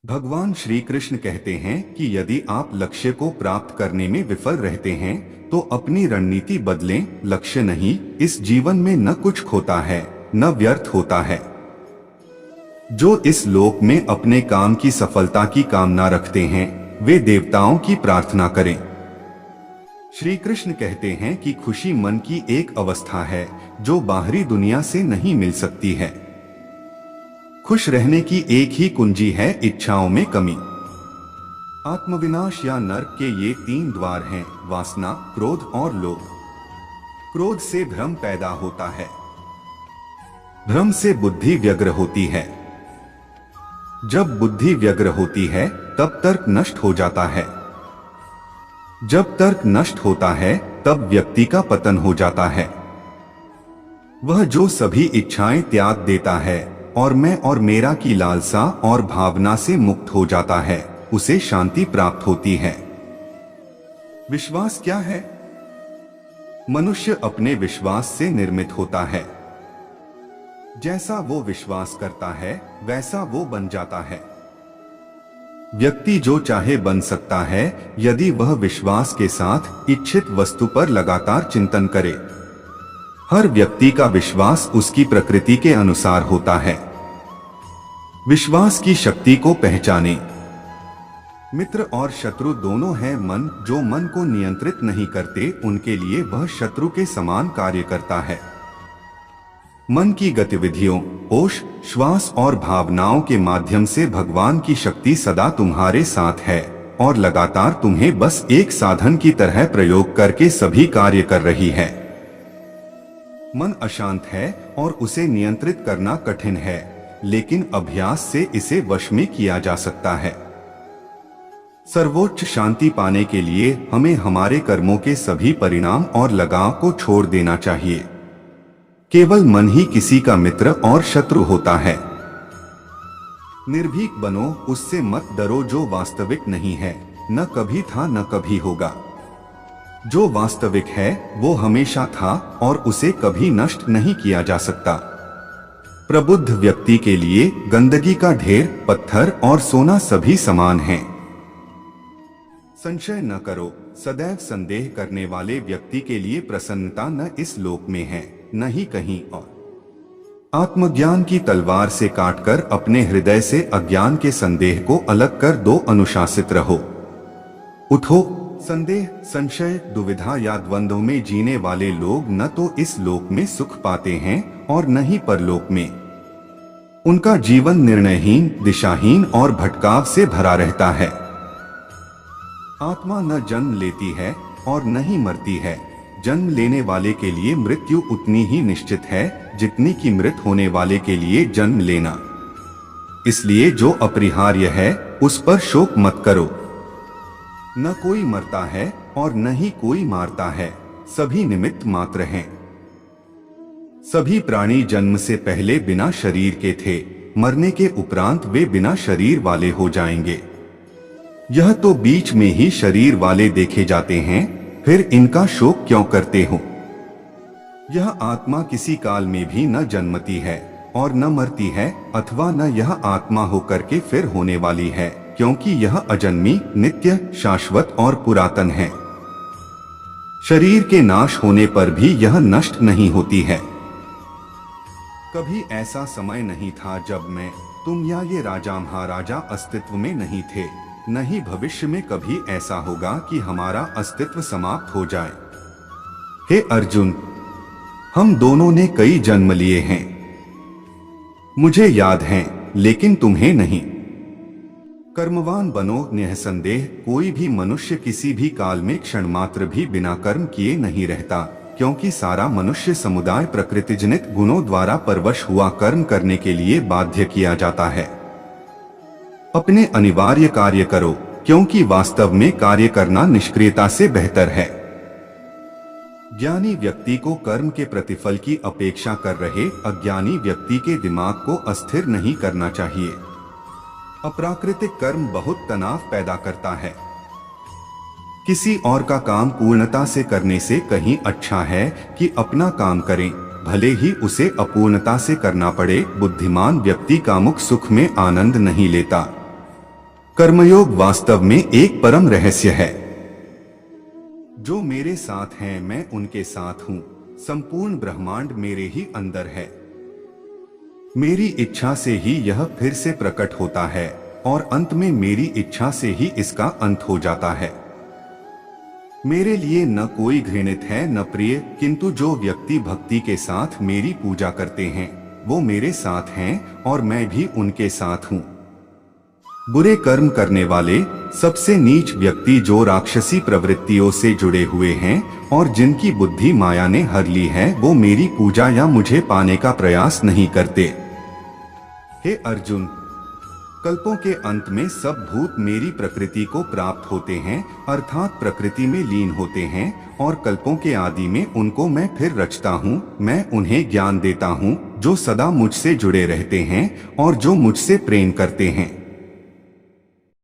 भगवान श्री कृष्ण कहते हैं कि यदि आप लक्ष्य को प्राप्त करने में विफल रहते हैं तो अपनी रणनीति बदलें। लक्ष्य नहीं, इस जीवन में न कुछ खोता है न व्यर्थ होता है। जो इस लोक में अपने काम की सफलता की कामना रखते हैं वे देवताओं की प्रार्थना करें। श्री कृष्ण कहते हैं कि खुशी मन की एक अवस्था है जो बाहरी दुनिया से नहीं मिल सकती है। खुश रहने की एक ही कुंजी है इच्छाओं में कमी। आत्मविनाश या नरक के ये 3 द्वार हैं, वासना, क्रोध और लोभ। क्रोध से भ्रम पैदा होता है, भ्रम से बुद्धि व्यग्र होती है। जब बुद्धि व्यग्र होती है तब तर्क नष्ट हो जाता है। जब तर्क नष्ट होता है तब व्यक्ति का पतन हो जाता है। वह जो सभी इच्छाएं त्याग देता है और मैं और मेरा की लालसा और भावना से मुक्त हो जाता है, उसे शांति प्राप्त होती है। विश्वास क्या है? मनुष्य अपने विश्वास से निर्मित होता है। जैसा वो विश्वास करता है वैसा वो बन जाता है। व्यक्ति जो चाहे बन सकता है यदि वह विश्वास के साथ इच्छित वस्तु पर लगातार चिंतन करे। हर व्यक्ति का विश्वास उसकी प्रकृति के अनुसार होता है। विश्वास की शक्ति को पहचाने। मित्र और शत्रु दोनों हैं मन। जो मन को नियंत्रित नहीं करते उनके लिए वह शत्रु के समान कार्य करता है। मन की गतिविधियों, होश, श्वास और भावनाओं के माध्यम से भगवान की शक्ति सदा तुम्हारे साथ है और लगातार तुम्हें बस एक साधन की तरह प्रयोग करके सभी कार्य कर रही है। मन अशांत है और उसे नियंत्रित करना कठिन है, लेकिन अभ्यास से इसे वश में किया जा सकता है। सर्वोच्च शांति पाने के लिए हमें हमारे कर्मों के सभी परिणाम और लगाव को छोड़ देना चाहिए। केवल मन ही किसी का मित्र और शत्रु होता है। निर्भीक बनो, उससे मत डरो जो वास्तविक नहीं है, न कभी था न कभी होगा। जो वास्तविक है वो हमेशा था और उसे कभी नष्ट नहीं किया जा सकता। प्रबुद्ध व्यक्ति के लिए गंदगी का ढेर, पत्थर और सोना सभी समान हैं। संशय न करो, सदैव संदेह करने वाले व्यक्ति के लिए प्रसन्नता न इस लोक में है न ही कहीं और। आत्मज्ञान की तलवार से काटकर अपने हृदय से अज्ञान के संदेह को अलग कर दो। अनुशासित रहो, उठो। संदेह, संशय, दुविधा या द्वंद्व में जीने वाले लोग न तो इस लोक में सुख पाते हैं और न ही परलोक में। उनका जीवन निर्णयहीन, दिशाहीन और भटकाव से भरा रहता है। आत्मा न जन्म लेती है और न ही मरती है। जन्म लेने वाले के लिए मृत्यु उतनी ही निश्चित है जितनी कि मृत होने वाले के लिए जन्म लेना। इसलिए जो अपरिहार्य है उस पर शोक मत करो। न कोई मरता है और न ही कोई मारता है, सभी निमित्त मात्र हैं। सभी प्राणी जन्म से पहले बिना शरीर के थे, मरने के उपरांत वे बिना शरीर वाले हो जाएंगे। यह तो बीच में ही शरीर वाले देखे जाते हैं, फिर इनका शोक क्यों करते हो? यह आत्मा किसी काल में भी न जन्मती है और न मरती है, अथवा न यह आत्मा होकर के फिर होने वाली है, क्योंकि यह अजन्मी, नित्य, शाश्वत और पुरातन है। शरीर के नाश होने पर भी यह नष्ट नहीं होती है। कभी ऐसा समय नहीं था जब मैं, तुम या ये राजा महाराजा अस्तित्व में नहीं थे। न ही भविष्य में कभी ऐसा होगा कि हमारा अस्तित्व समाप्त हो जाए। हे अर्जुन, हम दोनों ने कई जन्म लिए हैं। मुझे याद हैं, लेकिन तुम्हें नहीं। कर्मवान बनो, निःसंदेह कोई भी मनुष्य किसी भी काल में क्षण मात्र भी बिना कर्म किए नहीं रहता, क्योंकि सारा मनुष्य समुदाय प्रकृतिजनित गुणों द्वारा परवश हुआ कर्म करने के लिए बाध्य किया जाता है। अपने अनिवार्य कार्य करो, क्योंकि वास्तव में कार्य करना निष्क्रियता से बेहतर है। ज्ञानी व्यक्ति को कर्म के प्रतिफल की अपेक्षा कर रहे अज्ञानी व्यक्ति के दिमाग को अस्थिर नहीं करना चाहिए। अप्राकृतिक कर्म बहुत तनाव पैदा करता है। किसी और का काम पूर्णता से करने से कहीं अच्छा है कि अपना काम करें, भले ही उसे अपूर्णता से करना पड़े। बुद्धिमान व्यक्ति कामुक सुख में आनंद नहीं लेता। कर्मयोग वास्तव में एक परम रहस्य है। जो मेरे साथ हैं मैं उनके साथ हूँ। संपूर्ण ब्रह्मांड मेरे ही अंदर है। मेरी इच्छा से ही यह फिर से प्रकट होता है और अंत में मेरी इच्छा से ही इसका अंत हो जाता है। मेरे लिए न कोई घृणित है न प्रिय, किंतु जो व्यक्ति भक्ति के साथ मेरी पूजा करते हैं वो मेरे साथ हैं और मैं भी उनके साथ हूँ। बुरे कर्म करने वाले सबसे नीच व्यक्ति जो राक्षसी प्रवृत्तियों से जुड़े हुए हैं और जिनकी बुद्धि माया ने हर ली है, वो मेरी पूजा या मुझे पाने का प्रयास नहीं करते। हे अर्जुन, कल्पों के अंत में सब भूत मेरी प्रकृति को प्राप्त होते हैं, अर्थात प्रकृति में लीन होते हैं, और कल्पों के आदि में उनको मैं फिर रचता हूँ। मैं उन्हें ज्ञान देता हूँ जो सदा मुझसे जुड़े रहते हैं और जो मुझसे प्रेम करते हैं।